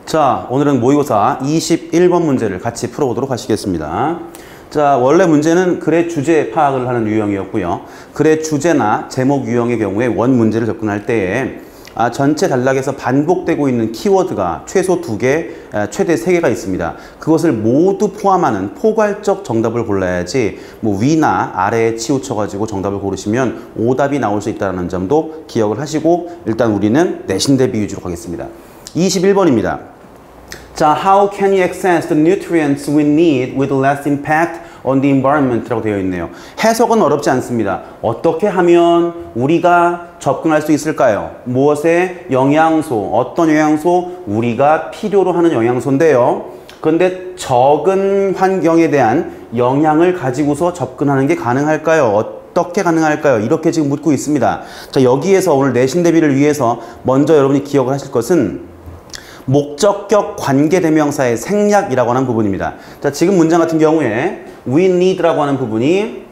자, 오늘은 모의고사 21번 문제를 같이 풀어보도록 하시겠습니다. 자, 원래 문제는 글의 주제 파악을 하는 유형이었고요. 글의 주제나 제목 유형의 경우에 원 문제를 접근할 때에 전체 단락에서 반복되고 있는 키워드가 최소 2개, 최대 3개가 있습니다. 그것을 모두 포함하는 포괄적 정답을 골라야지 뭐 위나 아래에 치우쳐가지고 정답을 고르시면 오답이 나올 수 있다는 점도 기억을 하시고 일단 우리는 내신 대비 위주로 가겠습니다. 21번입니다. 자, how can you access the nutrients we need with less impact on the environment? 라고 되어 있네요. 해석은 어렵지 않습니다. 어떻게 하면 우리가 접근할 수 있을까요? 무엇의 영양소, 어떤 영양소? 우리가 필요로 하는 영양소인데요. 그런데 적은 환경에 대한 영향을 가지고서 접근하는 게 가능할까요? 어떻게 가능할까요? 이렇게 지금 묻고 있습니다. 자, 여기에서 오늘 내신 대비를 위해서 먼저 여러분이 기억을 하실 것은 목적격 관계대명사의 생략이라고 하는 부분입니다. 자, 지금 문장 같은 경우에 we need라고 하는 부분이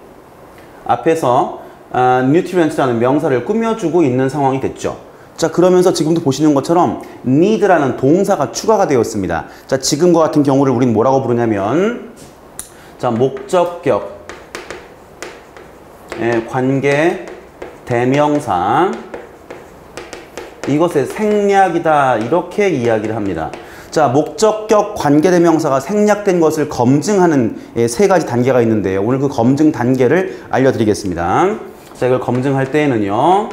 앞에서 nutrients라는 명사를 꾸며주고 있는 상황이 됐죠. 자, 그러면서 지금도 보시는 것처럼 need라는 동사가 추가가 되었습니다. 자, 지금과 같은 경우를 우린 뭐라고 부르냐면 자, 목적격 관계대명사 이것의 생략이다 이렇게 이야기를 합니다. 자, 목적격 관계대명사가 생략된 것을 검증하는 세 가지 단계가 있는데요. 오늘 그 검증 단계를 알려드리겠습니다. 자, 이걸 검증할 때에는요.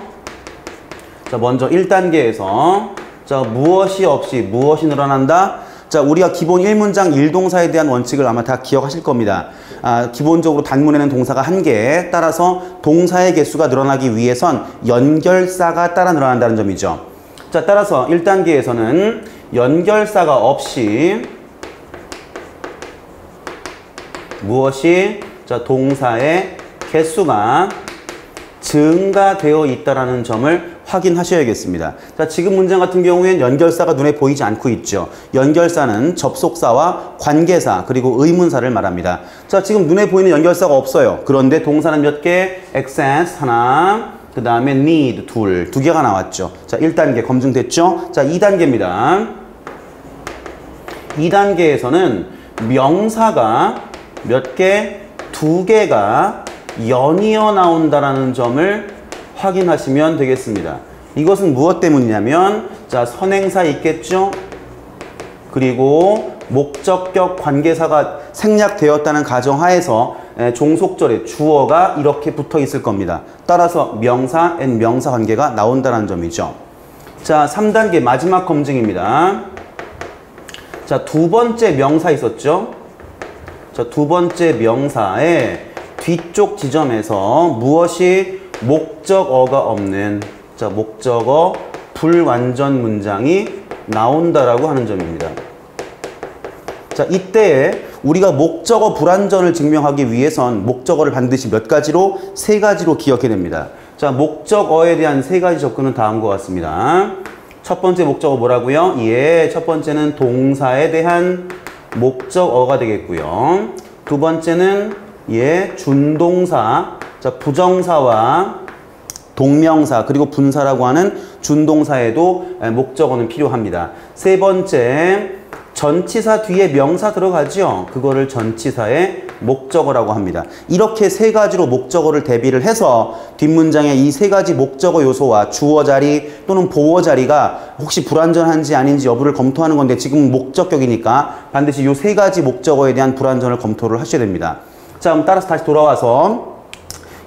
자, 먼저 1단계에서 자, 무엇이 없이 무엇이 늘어난다? 자, 우리가 기본 1문장 1동사에 대한 원칙을 아마 다 기억하실 겁니다. 기본적으로 단문에는 동사가 1개, 따라서 동사의 개수가 늘어나기 위해선 연결사가 따라 늘어난다는 점이죠. 자, 따라서 1단계에서는 연결사가 없이 무엇이 자, 동사의 개수가 증가되어 있다는 점을 확인하셔야겠습니다. 자, 지금 문장 같은 경우에는 연결사가 눈에 보이지 않고 있죠. 연결사는 접속사와 관계사 그리고 의문사를 말합니다. 자, 지금 눈에 보이는 연결사가 없어요. 그런데 동사는 몇 개? access 하나, 그 다음에 need 두 개가 나왔죠. 자, 1단계 검증됐죠? 자, 2단계입니다. 2단계에서는 명사가 몇 개? 2개가 연이어 나온다라는 점을 확인하시면 되겠습니다. 이것은 무엇 때문이냐면 자, 선행사 있겠죠? 그리고 목적격 관계사가 생략되었다는 가정하에서 종속절에 주어가 이렇게 붙어 있을 겁니다. 따라서 명사 and 명사 관계가 나온다는 점이죠. 자, 3단계 마지막 검증입니다. 자, 두 번째 명사 있었죠? 자, 두 번째 명사의 뒤쪽 지점에서 무엇이 목적어가 없는 자, 목적어 불완전 문장이 나온다라고 하는 점입니다. 자, 이때에 우리가 목적어 불완전을 증명하기 위해선 목적어를 반드시 몇 가지로? 3가지로 기억해야 됩니다. 자, 목적어에 대한 3가지 접근은 다음과 같습니다. 첫 번째 목적어 뭐라고요? 예, 첫 번째는 동사에 대한 목적어가 되겠고요. 두 번째는 예, 준동사, 자, 부정사와 동명사 그리고 분사라고 하는 준동사에도 목적어는 필요합니다. 세 번째, 전치사 뒤에 명사 들어가죠. 그거를 전치사의 목적어라고 합니다. 이렇게 3가지로 목적어를 대비를 해서 뒷문장의 이 3가지 목적어 요소와 주어 자리 또는 보어 자리가 혹시 불완전한지 아닌지 여부를 검토하는 건데 지금 목적격이니까 반드시 이 3가지 목적어에 대한 불완전을 검토를 하셔야 됩니다. 자, 그럼 따라서 다시 돌아와서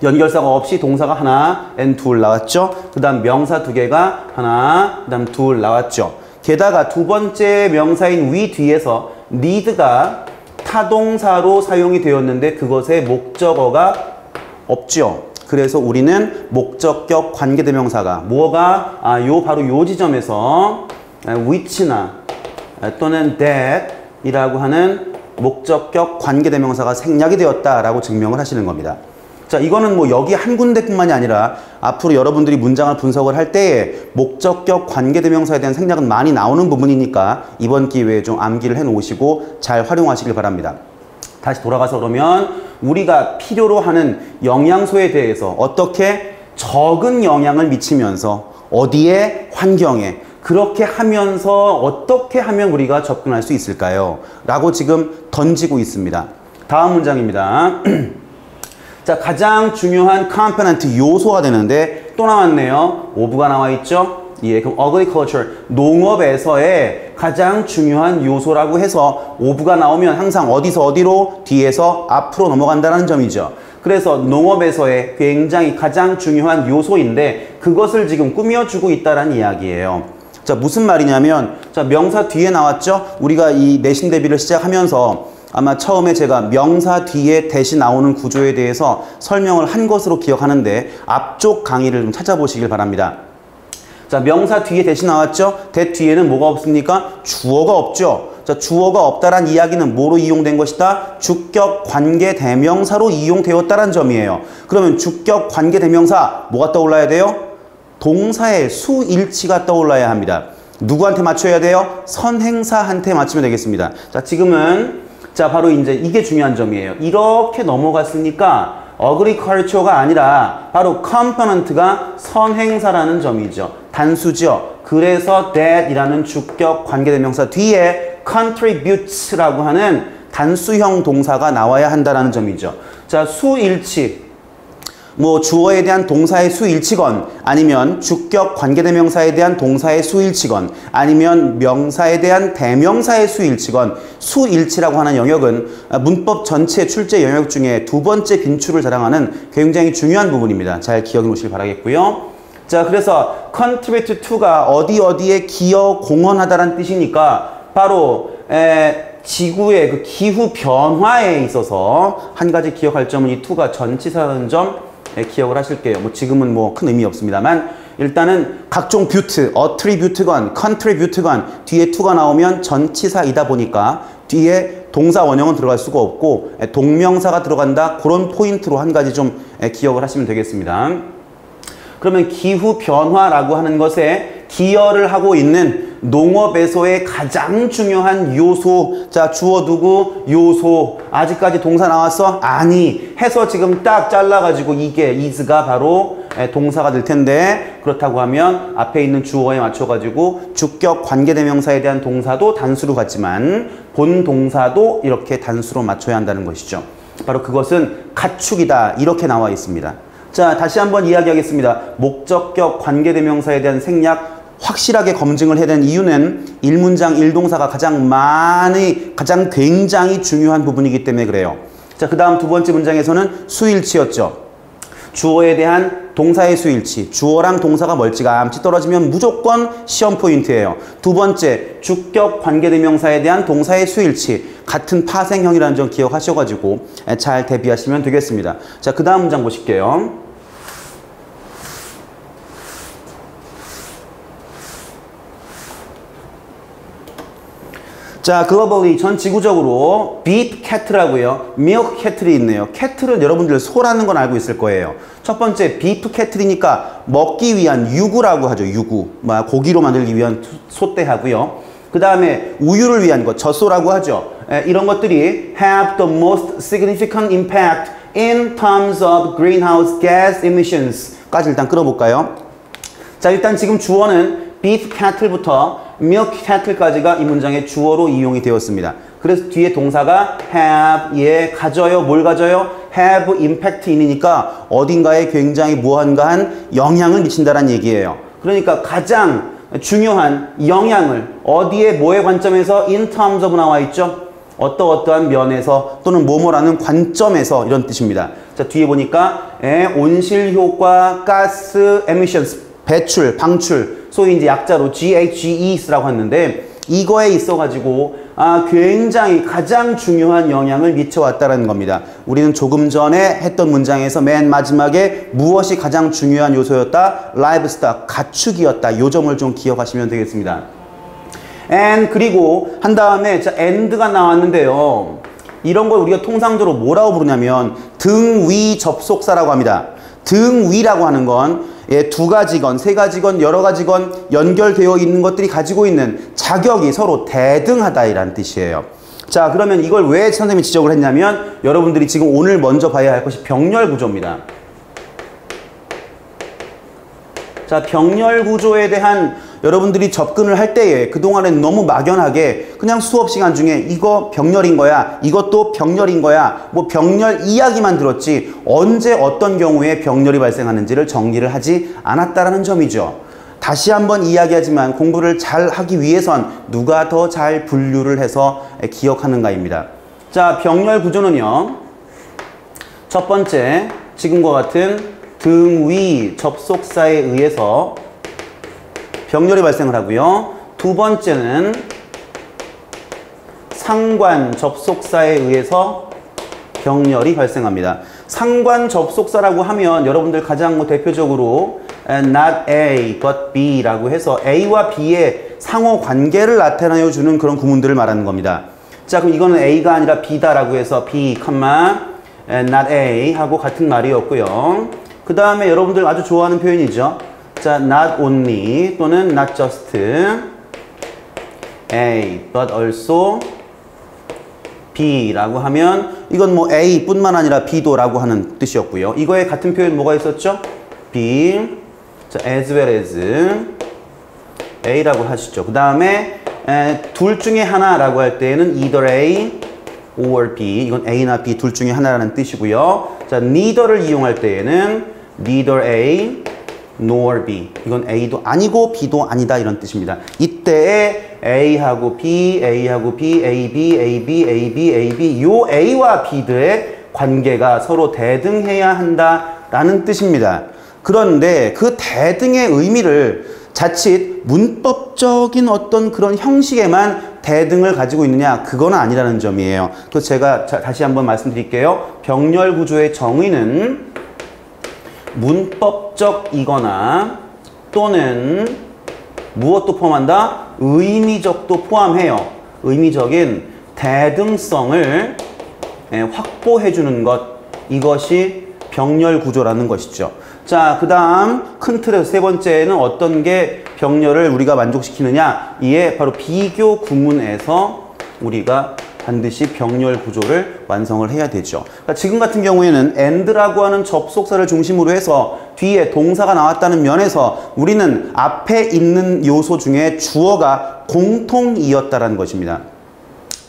연결사가 없이 동사가 하나, and 둘 나왔죠? 그 다음 명사 2개가 하나, 그 다음 둘 나왔죠? 게다가 두 번째 명사인 we 뒤에서 need가 타동사로 사용이 되었는데 그것의 목적어가 없죠? 그래서 우리는 목적격 관계대명사가 뭐가? 바로 요 지점에서 which나 또는 that 이라고 하는 목적격 관계대명사가 생략이 되었다라고 증명을 하시는 겁니다. 자, 이거는 뭐 여기 한 군데뿐만이 아니라 앞으로 여러분들이 문장을 분석을 할 때에 목적격 관계대명사에 대한 생략은 많이 나오는 부분이니까 이번 기회에 좀 암기를 해 놓으시고 잘 활용하시길 바랍니다. 다시 돌아가서 그러면 우리가 필요로 하는 영양소에 대해서 어떻게 적은 영향을 미치면서 어디에? 환경에. 그렇게 하면서 어떻게 하면 우리가 접근할 수 있을까요? 라고 지금 던지고 있습니다. 다음 문장입니다. 자, 가장 중요한 컴포넌트 요소가 되는데 또 나왔네요. 오브가 나와 있죠? 예, 그럼 agriculture, 농업에서의 가장 중요한 요소라고 해서 오브가 나오면 항상 어디서 어디로? 뒤에서 앞으로 넘어간다는 점이죠. 그래서 농업에서의 굉장히 가장 중요한 요소인데 그것을 지금 꾸며주고 있다는 이야기예요. 자, 무슨 말이냐면 자, 명사 뒤에 나왔죠? 우리가 이 내신 대비를 시작하면서 아마 처음에 제가 명사 뒤에 대시 나오는 구조에 대해서 설명을 한 것으로 기억하는데 앞쪽 강의를 좀 찾아보시길 바랍니다. 자, 명사 뒤에 대시 나왔죠? 대 뒤에는 뭐가 없습니까? 주어가 없죠. 자, 주어가 없다란 이야기는 뭐로 이용된 것이다? 주격 관계 대명사로 이용되었다는 점이에요. 그러면 주격 관계 대명사 뭐가 떠올라야 돼요? 동사의 수일치가 떠올라야 합니다. 누구한테 맞춰야 돼요? 선행사한테 맞추면 되겠습니다. 자, 지금은 자, 바로 이제 이게 중요한 점이에요. 이렇게 넘어갔으니까 agriculture가 아니라 바로 component가 선행사라는 점이죠. 단수죠. 그래서 that이라는 주격 관계대명사 뒤에 contributes라고 하는 단수형 동사가 나와야 한다는 점이죠. 자, 수일치. 뭐 주어에 대한 동사의 수일치건 아니면 주격 관계대명사에 대한 동사의 수일치건 아니면 명사에 대한 대명사의 수일치건 수일치라고 하는 영역은 문법 전체 출제 영역 중에 두 번째 빈출을 자랑하는 굉장히 중요한 부분입니다. 잘 기억해 놓으시길 바라겠고요. 자, 그래서 contribute to가 어디에 기여 공헌하다라는 뜻이니까 바로 지구의 그 기후 변화에 있어서 한 가지 기억할 점은 이 to가 전치사라는 점 기억을 하실게요. 뭐 지금은 뭐 큰 의미 없습니다만 일단은 각종 뷰트, attribute건, contribute건 뒤에 to가 나오면 전치사이다 보니까 뒤에 동사 원형은 들어갈 수가 없고 동명사가 들어간다. 그런 포인트로 한 가지 좀 기억을 하시면 되겠습니다. 그러면 기후 변화라고 하는 것에 기여를 하고 있는 농업에서의 가장 중요한 요소. 자, 주어 두고 요소. 아직까지 동사 나왔어? 아니. 해서 지금 딱 잘라가지고 이게 is가 바로 동사가 될 텐데 그렇다고 하면 앞에 있는 주어에 맞춰가지고 주격 관계대명사에 대한 동사도 단수로 갔지만 본 동사도 이렇게 단수로 맞춰야 한다는 것이죠. 바로 그것은 가축이다. 이렇게 나와 있습니다. 자, 다시 한번 이야기하겠습니다. 목적격 관계대명사에 대한 생략 확실하게 검증을 해야 되는 이유는 1문장 1동사가 가장 굉장히 중요한 부분이기 때문에 그래요. 자, 그 다음 두 번째 문장에서는 수일치였죠. 주어에 대한 동사의 수일치. 주어랑 동사가 멀찌감치 떨어지면 무조건 시험 포인트예요. 두 번째, 주격 관계대명사에 대한 동사의 수일치. 같은 파생형이라는 점 기억하셔가지고 잘 대비하시면 되겠습니다. 자, 그 다음 문장 보실게요. 자, 글로벌리 전 지구적으로 beef cattle라고요. milk cattle이 있네요. cattle은 여러분들 소라는 건 알고 있을 거예요. 첫 번째 beef cattle이니까 먹기 위한 유구라고 하죠. 유구. 고기로 만들기 위한 소떼 하고요. 그 다음에 우유를 위한 것, 젖소라고 하죠. 이런 것들이 have the most significant impact in terms of greenhouse gas emissions 까지 일단 끌어볼까요? 자, 일단 지금 주어는 beef cattle부터 milk cattle까지가 이 문장의 주어로 이용이 되었습니다. 그래서 뒤에 동사가 have, 예, 가져요. 뭘 가져요? have impact in이니까 어딘가에 굉장히 무한가한 영향을 미친다는 얘기예요. 그러니까 가장 중요한 영향을 어디에 뭐의 관점에서 in terms of 나와 있죠? 어떠한 면에서 또는 뭐뭐라는 관점에서 이런 뜻입니다. 자, 뒤에 보니까 온실효과 가스 emissions 배출, 방출, 소위 이제 약자로 GHGs라고 했는데 이거에 있어가지고 굉장히 가장 중요한 영향을 미쳐왔다는 겁니다. 우리는 조금 전에 했던 문장에서 맨 마지막에 무엇이 가장 중요한 요소였다? livestock, 가축이었다. 이 점을 좀 기억하시면 되겠습니다. and 그리고 한 다음에 자, and가 나왔는데요. 이런 걸 우리가 통상적으로 뭐라고 부르냐면 등위 접속사라고 합니다. 등위라고 하는 건 두 가지건, 세 가지건, 여러 가지건 연결되어 있는 것들이 가지고 있는 자격이 서로 대등하다이라는 뜻이에요. 자, 그러면 이걸 왜 선생님이 지적을 했냐면 여러분들이 지금 오늘 먼저 봐야 할 것이 병렬 구조입니다. 자, 병렬 구조에 대한 여러분들이 접근을 할 때에 그동안엔 너무 막연하게 그냥 수업 시간 중에 이거 병렬인 거야, 이것도 병렬인 거야, 뭐 병렬 이야기만 들었지 언제 어떤 경우에 병렬이 발생하는지를 정리를 하지 않았다라는 점이죠. 다시 한번 이야기하지만 공부를 잘 하기 위해선 누가 더 잘 분류를 해서 기억하는가입니다. 자, 병렬 구조는요. 첫 번째, 지금과 같은 등위 접속사에 의해서 병렬이 발생을 하고요. 두 번째는 상관 접속사에 의해서 병렬이 발생합니다. 상관 접속사라고 하면 여러분들 가장 뭐 대표적으로 not A but B 라고 해서 A와 B의 상호 관계를 나타내어 주는 그런 구문들을 말하는 겁니다. 자, 그럼 이거는 A가 아니라 B다 라고 해서 B, not A 하고 같은 말이었고요. 그 다음에 여러분들 아주 좋아하는 표현이죠. 자, not only 또는 not just A but also B 라고 하면 이건 뭐 A 뿐만 아니라 B도 라고 하는 뜻이었고요. 이거에 같은 표현 뭐가 있었죠? B, 자, as well as A라고 하시죠. 그 다음에 둘 중에 하나라고 할 때에는 either A or B, 이건 A나 B 둘 중에 하나라는 뜻이고요. 자, neither를 이용할 때에는 neither A nor B, 이건 A도 아니고 B도 아니다 이런 뜻입니다. 이때에 A하고 B, A하고 B, AB, AB, AB, AB 요 A와 B들의 관계가 서로 대등해야 한다라는 뜻입니다. 그런데 그 대등의 의미를 자칫 문법적인 어떤 그런 형식에만 대등을 가지고 있느냐, 그건 아니라는 점이에요. 그래서 제가 다시 한번 말씀드릴게요. 병렬 구조의 정의는 문법적이거나 또는 무엇도 포함한다? 의미적도 포함해요. 의미적인 대등성을 확보해 주는 것, 이것이 병렬 구조라는 것이죠. 자, 그 다음 큰 틀에서 세 번째는 어떤 게 병렬을 우리가 만족시키느냐, 이에 바로 비교 구문에서 우리가 반드시 병렬 구조를 완성을 해야 되죠. 그러니까 지금 같은 경우에는 and라고 하는 접속사를 중심으로 해서 뒤에 동사가 나왔다는 면에서 우리는 앞에 있는 요소 중에 주어가 공통이었다라는 것입니다.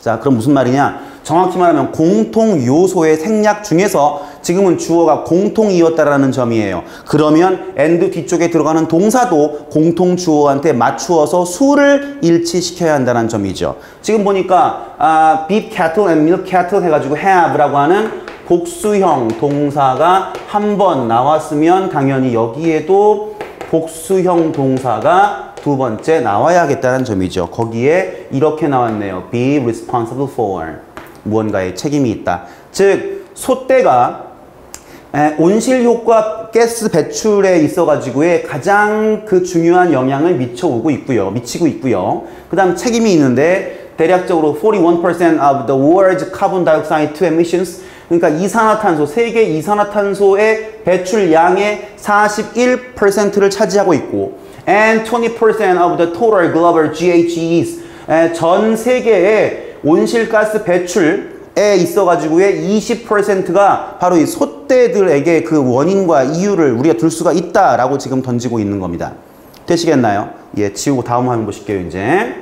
자, 그럼 무슨 말이냐? 정확히 말하면 공통 요소의 생략 중에서 지금은 주어가 공통이었다라는 점이에요. 그러면 and 뒤쪽에 들어가는 동사도 공통 주어한테 맞추어서 수를 일치시켜야 한다는 점이죠. 지금 보니까 beef cattle and milk cattle 해가지고 have라고 하는 복수형 동사가 한 번 나왔으면 당연히 여기에도 복수형 동사가 두 번째 나와야겠다는 점이죠. 거기에 이렇게 나왔네요. be responsible for. 무언가에 책임이 있다. 즉 소떼가 온실 효과 가스 배출에 있어가지고의 가장 그 중요한 영향을 미치고 있고요. 그 다음 책임이 있는데 대략적으로 41% of the world's carbon dioxide emissions, 그러니까 이산화탄소, 세계 이산화탄소의 배출량의 41%를 차지하고 있고 and 20% of the total global GHGs, 전 세계의 온실가스 배출에 있어가지고의 20%가 바로 이 소떼들에게 그 원인과 이유를 우리가 둘 수가 있다라고 지금 던지고 있는 겁니다. 되시겠나요? 예, 지우고 다음 화면 보실게요, 이제.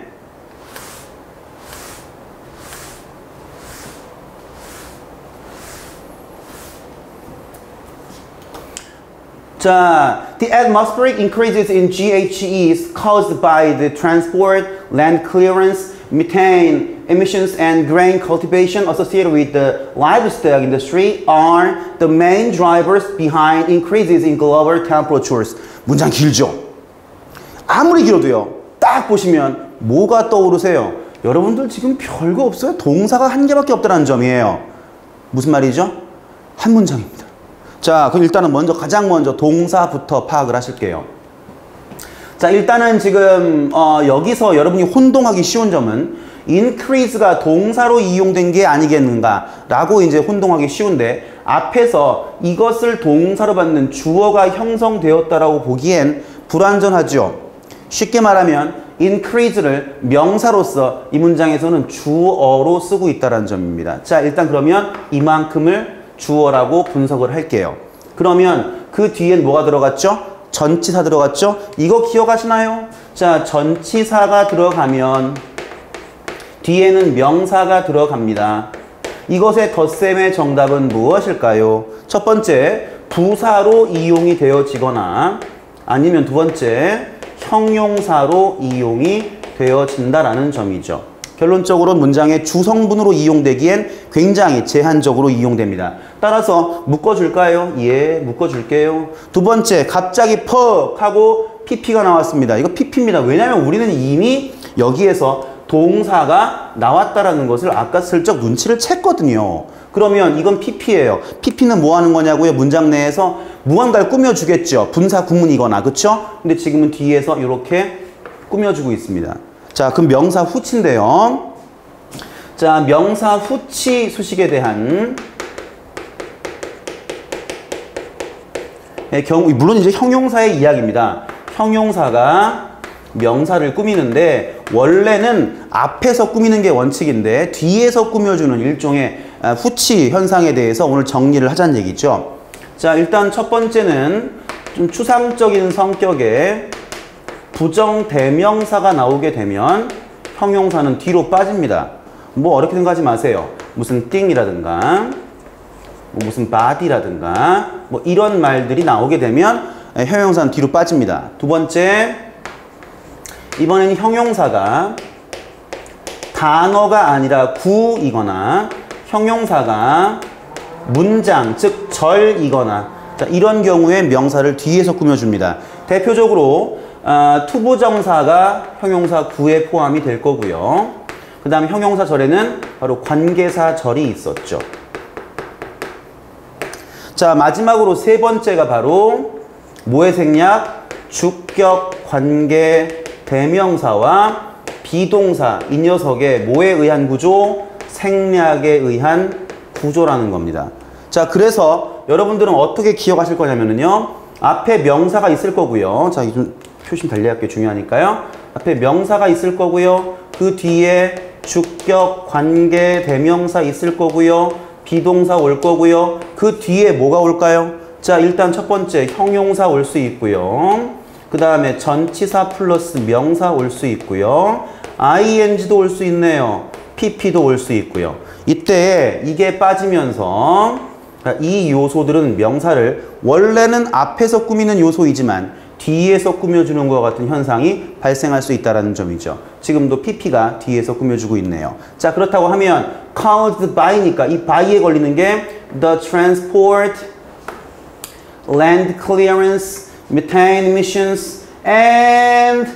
자, the atmospheric increases in GHGs caused by the transport, land clearance, methane emissions, and grain cultivation associated with the livestock industry are the main drivers behind increases in global temperatures. 문장 길죠? 아무리 길어도요, 딱 보시면 뭐가 떠오르세요? 여러분들 지금 별거 없어요? 동사가 한 개밖에 없다는 점이에요. 무슨 말이죠? 한 문장입니다. 자, 그럼 일단은 가장 먼저 동사부터 파악을 하실게요. 자, 일단은 지금 여기서 여러분이 혼동하기 쉬운 점은 increase가 동사로 이용된 게 아니겠는가 라고 이제 혼동하기 쉬운데, 앞에서 이것을 동사로 받는 주어가 형성되었다라고 보기엔 불완전하죠. 쉽게 말하면 increase를 명사로서 이 문장에서는 주어로 쓰고 있다는 점입니다. 자, 일단 그러면 이만큼을 주어라고 분석을 할게요. 그러면 그 뒤엔 뭐가 들어갔죠? 전치사 들어갔죠? 이거 기억하시나요? 자, 전치사가 들어가면 뒤에는 명사가 들어갑니다. 이것의 덧셈의 정답은 무엇일까요? 첫 번째, 부사로 이용이 되어지거나 아니면 두 번째, 형용사로 이용이 되어진다라는 점이죠. 결론적으로 문장의 주성분으로 이용되기엔 굉장히 제한적으로 이용됩니다. 따라서 묶어줄까요? 예, 묶어줄게요. 두 번째, 갑자기 퍽 하고 PP가 나왔습니다. 이거 PP입니다. 왜냐하면 우리는 이미 여기에서 동사가 나왔다라는 것을 아까 슬쩍 눈치를 챘거든요. 그러면 이건 PP예요. PP는 뭐 하는 거냐고요? 문장 내에서 무언가를 꾸며주겠죠. 분사 구문이거나, 그쵸? 근데 지금은 뒤에서 이렇게 꾸며주고 있습니다. 자, 그럼 명사 후치인데요. 자, 명사 후치 수식에 대한 경우, 물론 이제 형용사의 이야기입니다. 형용사가 명사를 꾸미는데 원래는 앞에서 꾸미는 게 원칙인데 뒤에서 꾸며주는 일종의 후치 현상에 대해서 오늘 정리를 하자는 얘기죠. 자, 일단 첫 번째는 좀 추상적인 성격의 부정대명사가 나오게 되면 형용사는 뒤로 빠집니다. 뭐 어렵게 생각하지 마세요. 무슨 thing이라든가 무슨 body라든가 뭐 이런 말들이 나오게 되면 형용사는 뒤로 빠집니다. 두 번째, 이번에는 형용사가 단어가 아니라 구이거나 형용사가 문장, 즉 절이거나 자, 이런 경우에 명사를 뒤에서 꾸며줍니다. 대표적으로 투부정사가 형용사 구에 포함이 될 거고요. 그 다음에 형용사 절에는 바로 관계사 절이 있었죠. 자, 마지막으로 세 번째가 바로 뭐의 생략? 주격, 관계, 대명사와 비동사, 이 녀석의 뭐에 의한 구조? 생략에 의한 구조라는 겁니다. 자, 그래서 여러분들은 어떻게 기억하실 거냐면요. 앞에 명사가 있을 거고요. 자, 좀 표시 좀 달리할게요. 중요하니까요. 앞에 명사가 있을 거고요. 그 뒤에 주격, 관계, 대명사 있을 거고요. 비동사 올 거고요. 그 뒤에 뭐가 올까요? 자, 일단 첫 번째 형용사 올 수 있고요. 그 다음에 전치사 플러스 명사 올 수 있고요. ing도 올 수 있네요. pp도 올 수 있고요. 이때 이게 빠지면서 이 요소들은 명사를 원래는 앞에서 꾸미는 요소이지만 뒤에서 꾸며주는 것과 같은 현상이 발생할 수 있다는 점이죠. 지금도 pp가 뒤에서 꾸며주고 있네요. 자, 그렇다고 하면 caused by니까 이 by에 걸리는 게 the transport, land clearance, methane emissions, and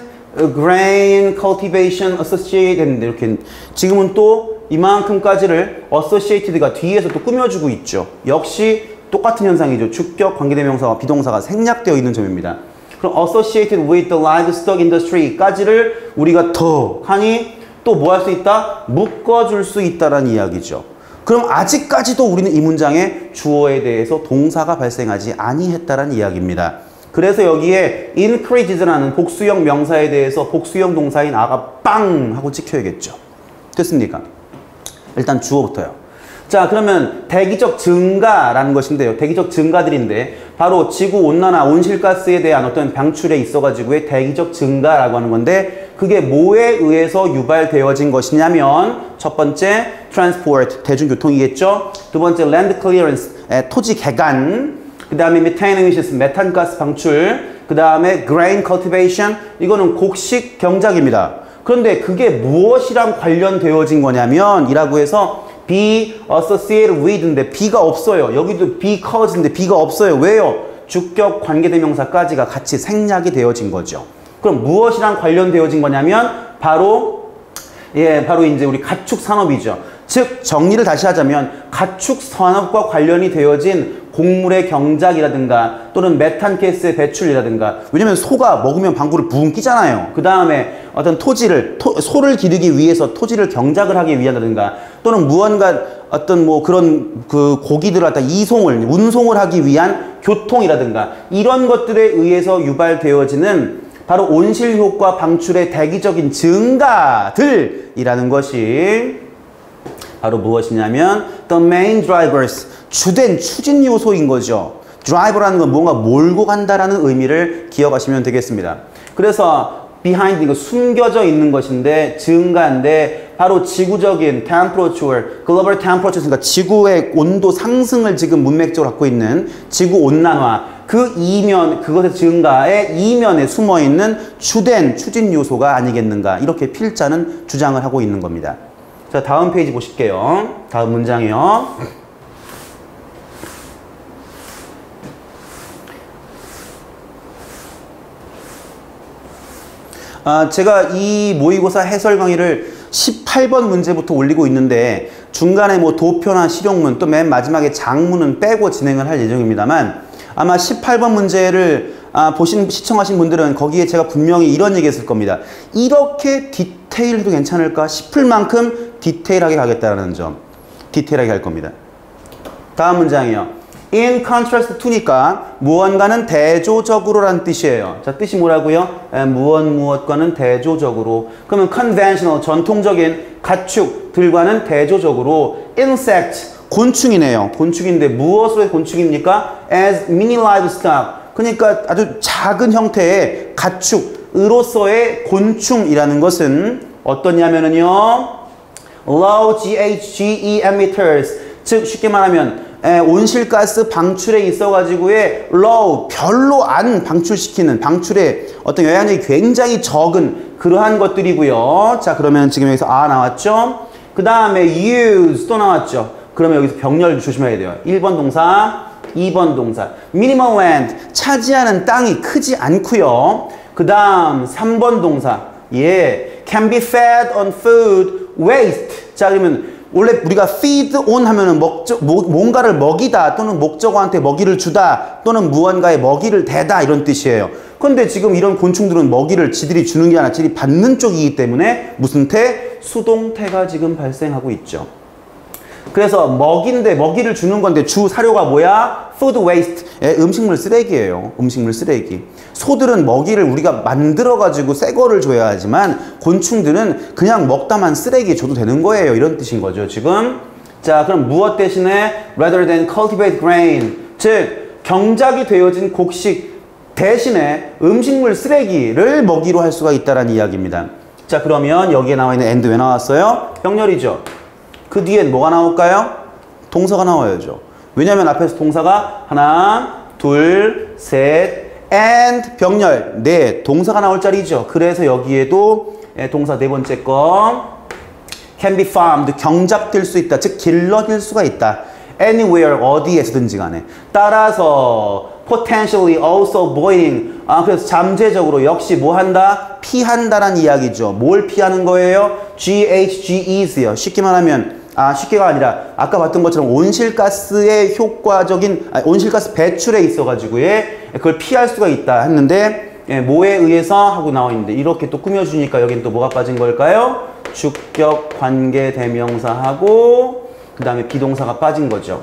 grain cultivation associated 했는데 이렇게 지금은 또 이만큼까지를 associated가 뒤에서 또 꾸며주고 있죠. 역시 똑같은 현상이죠. 주격, 관계대명사와 비동사가 생략되어 있는 점입니다. 그럼 associated with the livestock industry까지를 우리가 더 하니 또 뭐 할 수 있다? 묶어줄 수 있다라는 이야기죠. 그럼 아직까지도 우리는 이 문장의 주어에 대해서 동사가 발생하지 아니했다라는 이야기입니다. 그래서 여기에 increases라는 복수형 명사에 대해서 복수형 동사인 아가 빵 하고 찍혀야겠죠. 됐습니까? 일단 주어부터요. 자, 그러면 대기적 증가라는 것인데요. 대기적 증가들인데 바로 지구온난화, 온실가스에 대한 어떤 방출에 있어가지고의 대기적 증가라고 하는 건데 그게 뭐에 의해서 유발되어진 것이냐면 첫 번째 transport, 대중교통이겠죠. 두 번째 land clearance, 토지 개간. 그 다음에 methane emissions, 메탄가스 방출. 그 다음에 grain cultivation, 이거는 곡식 경작입니다. 그런데 그게 무엇이랑 관련되어진 거냐면 이라고 해서 be associated with인데 be가 없어요. 여기도 because인데 be가 없어요. 왜요? 주격, 관계대명사까지가 같이 생략이 되어진 거죠. 그럼 무엇이랑 관련되어진 거냐면 바로 바로 이제 우리 가축 산업이죠. 즉 정리를 다시 하자면 가축 산업과 관련이 되어진 곡물의 경작이라든가 또는 메탄가스의 배출이라든가 왜냐면 소가 먹으면 방구를 붕 끼잖아요. 그 다음에 어떤 토지를 소를 기르기 위해서 토지를 경작을 하기 위한다든가 또는 무언가 어떤 뭐 그런 그 고기들을 갖다 이송을 운송을 하기 위한 교통이라든가 이런 것들에 의해서 유발되어지는 바로 온실효과 방출의 대기적인 증가들이라는 것이 바로 무엇이냐면 the main drivers, 주된 추진 요소인 거죠. drive라는 건 뭔가 몰고 간다라는 의미를 기억하시면 되겠습니다. 그래서 behind 이거 숨겨져 있는 것인데 증가인데 바로 지구적인 temperature, global temperature, 그러니까 지구의 온도 상승을 지금 문맥적으로 갖고 있는 지구 온난화 그 이면, 그것의 증가의 이면에 숨어 있는 주된 추진 요소가 아니겠는가 이렇게 필자는 주장을 하고 있는 겁니다. 자, 다음 페이지 보실게요. 다음 문장이요. 제가 이 모의고사 해설 강의를 18번 문제부터 올리고 있는데 중간에 뭐 도표나 실용문 또 맨 마지막에 장문은 빼고 진행을 할 예정입니다만 아마 18번 문제를 시청하신 분들은 거기에 제가 분명히 이런 얘기 했을 겁니다. 이렇게 디테일해도 괜찮을까 싶을 만큼 디테일하게 가겠다는 점. 디테일하게 갈 겁니다. 다음 문장이요. In contrast to니까 무언가는 대조적으로란 뜻이에요. 자, 뜻이 뭐라고요? 무엇과는 대조적으로. 그러면 conventional, 전통적인 가축들과는 대조적으로 insect, 곤충이네요. 곤충인데 무엇으로의 곤충입니까? As mini livestock. 그러니까 아주 작은 형태의 가축으로서의 곤충이라는 것은 어떠냐면은요. low GHG emitters. 즉 쉽게 말하면 온실가스 방출에 있어가지고의 low, 별로 안 방출시키는 방출의 어떤 영향력이 굉장히 적은 그러한 것들이고요. 자, 그러면 지금 여기서 나왔죠? 그 다음에 use 또 나왔죠? 그러면 여기서 병렬 조심해야 돼요. 1번 동사, 2번 동사. minimal land, 차지하는 땅이 크지 않고요. 그 다음 3번 동사. can be fed on food waste. 자, 그러면 원래 우리가 feed on 하면은 뭔가를 먹이다 또는 목적어한테 먹이를 주다 또는 무언가에 먹이를 대다 이런 뜻이에요. 그런데 지금 이런 곤충들은 먹이를 지들이 주는 게 아니라 지들이 받는 쪽이기 때문에 무슨 태? 수동태가 지금 발생하고 있죠. 그래서 먹인데 먹이를 주는 건데 주 사료가 뭐야? food waste. 음식물 쓰레기예요. 음식물 쓰레기. 소들은 먹이를 우리가 만들어가지고 새 거를 줘야 하지만 곤충들은 그냥 먹다만 쓰레기 줘도 되는 거예요. 이런 뜻인 거죠, 지금. 자, 그럼 무엇 대신에 rather than cultivate grain. 즉, 경작이 되어진 곡식 대신에 음식물 쓰레기를 먹이로 할 수가 있다는 이야기입니다. 자, 그러면 여기에 나와 있는 and 왜 나왔어요? 병렬이죠. 그 뒤엔 뭐가 나올까요? 동사가 나와야죠. 왜냐하면 앞에서 동사가 하나, 둘, 셋, and 병렬, 네, 동사가 나올 자리죠. 그래서 여기에도 동사 네 번째 거 can be farmed, 경작될 수 있다. 즉 길러질 수가 있다. anywhere, 어디에서든지 간에. 따라서 potentially also avoiding, 그래서 잠재적으로 역시 뭐 한다? 피한다라는 이야기죠. 뭘 피하는 거예요? GHGEs요. 쉽게 말하면 쉽게가 아니라 아까 봤던 것처럼 온실가스의 효과적인 온실가스 배출에 있어가지고의 그걸 피할 수가 있다 했는데 뭐에 의해서 하고 나와 있는데 이렇게 또 꾸며주니까 여긴 또 뭐가 빠진 걸까요? 주격 관계 대명사하고 그 다음에 비동사가 빠진 거죠.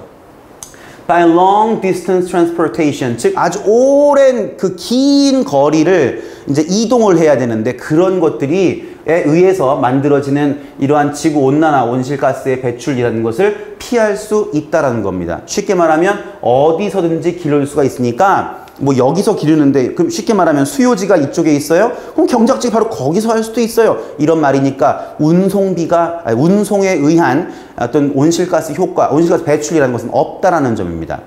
By long distance transportation, 즉 아주 오랜 그 긴 거리를 이제 이동을 해야 되는데 그런 것들이 의해서 만들어지는 이러한 지구 온난화, 온실가스의 배출이라는 것을 피할 수 있다라는 겁니다. 쉽게 말하면 어디서든지 기를 수가 있으니까 뭐 여기서 기르는데 그럼 쉽게 말하면 수요지가 이쪽에 있어요? 그럼 경작지 바로 거기서 할 수도 있어요. 이런 말이니까 운송에 의한 어떤 온실가스 효과, 온실가스 배출이라는 것은 없다라는 점입니다.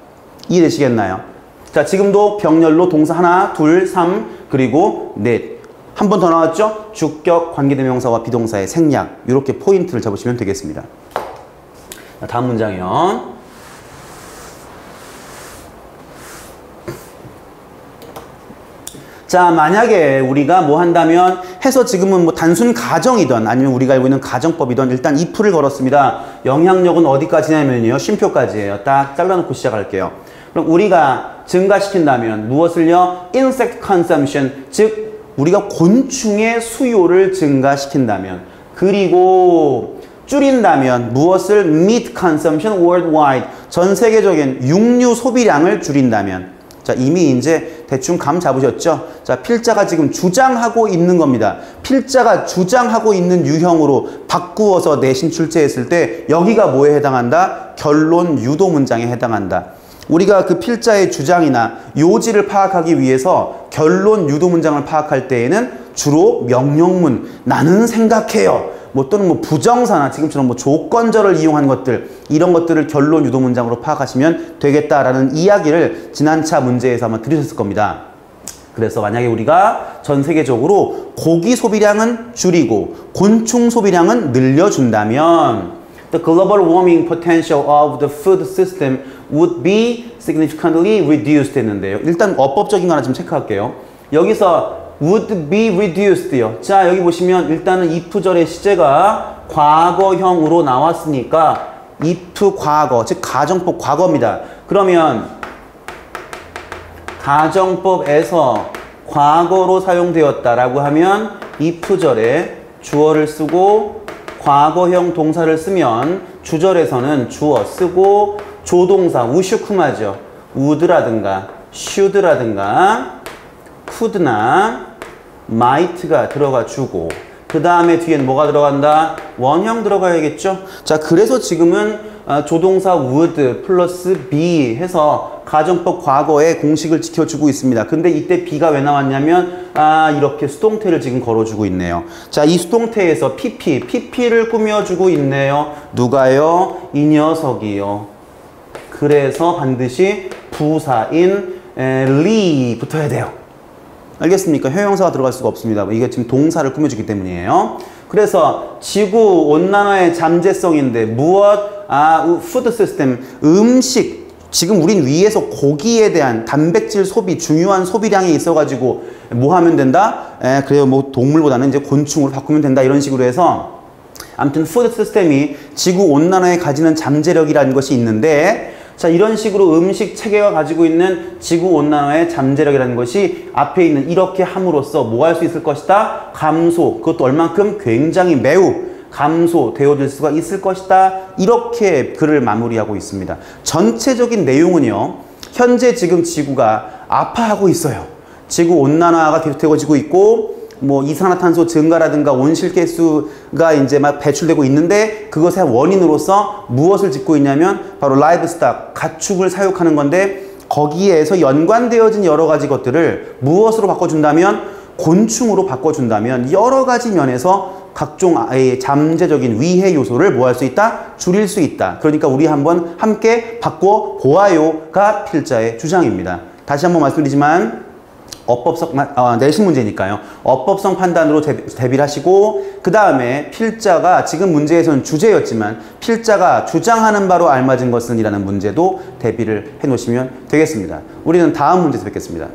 이해되시겠나요? 자, 지금도 병렬로 동사 하나, 둘, 삼, 그리고 넷. 한 번 더 나왔죠? 주격, 관계대명사와 비동사의 생략. 이렇게 포인트를 잡으시면 되겠습니다. 자, 다음 문장이요. 자, 만약에 우리가 뭐 한다면 해서 지금은 뭐 단순 가정이든 아니면 우리가 알고 있는 가정법이든 일단 if를 걸었습니다. 영향력은 어디까지냐면요. 쉼표까지예요. 딱 잘라놓고 시작할게요. 그럼 우리가 증가시킨다면 무엇을요? insect consumption, 즉 우리가 곤충의 수요를 증가시킨다면 그리고 줄인다면 무엇을? meat consumption worldwide, 전 세계적인 육류 소비량을 줄인다면. 자, 이미 이제 대충 감 잡으셨죠? 자, 필자가 지금 주장하고 있는 겁니다. 필자가 주장하고 있는 유형으로 바꾸어서 내신 출제했을 때 여기가 뭐에 해당한다? 결론 유도 문장에 해당한다. 우리가 그 필자의 주장이나 요지를 파악하기 위해서 결론 유도 문장을 파악할 때에는 주로 명령문, 나는 생각해요. 뭐 또는 뭐 부정사나 지금처럼 뭐 조건절을 이용한 것들, 이런 것들을 결론 유도 문장으로 파악하시면 되겠다라는 이야기를 지난차 문제에서 아마 들으셨을 겁니다. 그래서 만약에 우리가 전 세계적으로 고기 소비량은 줄이고 곤충 소비량은 늘려준다면 the global warming potential of the food system would be significantly reduced 했는데요. 일단 어법적인 거 하나 좀 체크할게요. 여기서 would be reduced요. 자, 여기 보시면 일단은 if절의 시제가 과거형으로 나왔으니까 if 과거, 즉 가정법 과거입니다. 그러면 가정법에서 과거로 사용되었다라고 하면 if절에 주어를 쓰고 과거형 동사를 쓰면 주절에서는 주어 쓰고 조동사 우슈쿠마죠. would라든가 should라든가 could나 might가 들어가 주고 그 다음에 뒤엔 뭐가 들어간다? 원형 들어가야겠죠? 자, 그래서 지금은 조동사 would 플러스 be 해서 가정법 과거의 공식을 지켜주고 있습니다. 근데 이때 be가 왜 나왔냐면 이렇게 수동태를 지금 걸어주고 있네요. 자, 이 수동태에서 pp를 꾸며주고 있네요. 누가요? 이 녀석이요. 그래서 반드시 부사인 리 붙어야 돼요. 알겠습니다. 형용사가 들어갈 수가 없습니다. 이게 지금 동사를 꾸며주기 때문이에요. 그래서 지구온난화의 잠재성인데 무엇? 푸드 시스템, 음식. 지금 우린 위에서 고기에 대한 단백질 소비, 중요한 소비량이 있어가지고 뭐 하면 된다? 그래요. 뭐 동물보다는 이제 곤충으로 바꾸면 된다. 이런 식으로 해서 아무튼 푸드 시스템이 지구온난화에 가지는 잠재력이라는 것이 있는데 자, 이런 식으로 음식 체계가 가지고 있는 지구온난화의 잠재력이라는 것이 앞에 있는 이렇게 함으로써 뭐 할 수 있을 것이다? 감소. 그것도 얼만큼? 굉장히 매우 감소되어질 수가 있을 것이다. 이렇게 글을 마무리하고 있습니다. 전체적인 내용은요. 현재 지금 지구가 아파하고 있어요. 지구온난화가 계속되어지고 있고 뭐 이산화탄소 증가라든가 온실가스가 이제 막 배출되고 있는데 그것의 원인으로서 무엇을 짓고 있냐면 바로 라이브스탁, 가축을 사육하는 건데 거기에서 연관되어진 여러 가지 것들을 무엇으로 바꿔준다면 곤충으로 바꿔준다면 여러 가지 면에서 각종 잠재적인 위해 요소를 뭐 할 수 있다? 줄일 수 있다. 그러니까 우리 한번 함께 바꿔보아요가 필자의 주장입니다. 다시 한번 말씀드리지만 어법성, 내신 문제니까요. 어법성 판단으로 대비를 하시고 그 다음에 필자가 지금 문제에서는 주제였지만 필자가 주장하는 바로 알맞은 것은 이라는 문제도 대비를 해 놓으시면 되겠습니다. 우리는 다음 문제에서 뵙겠습니다.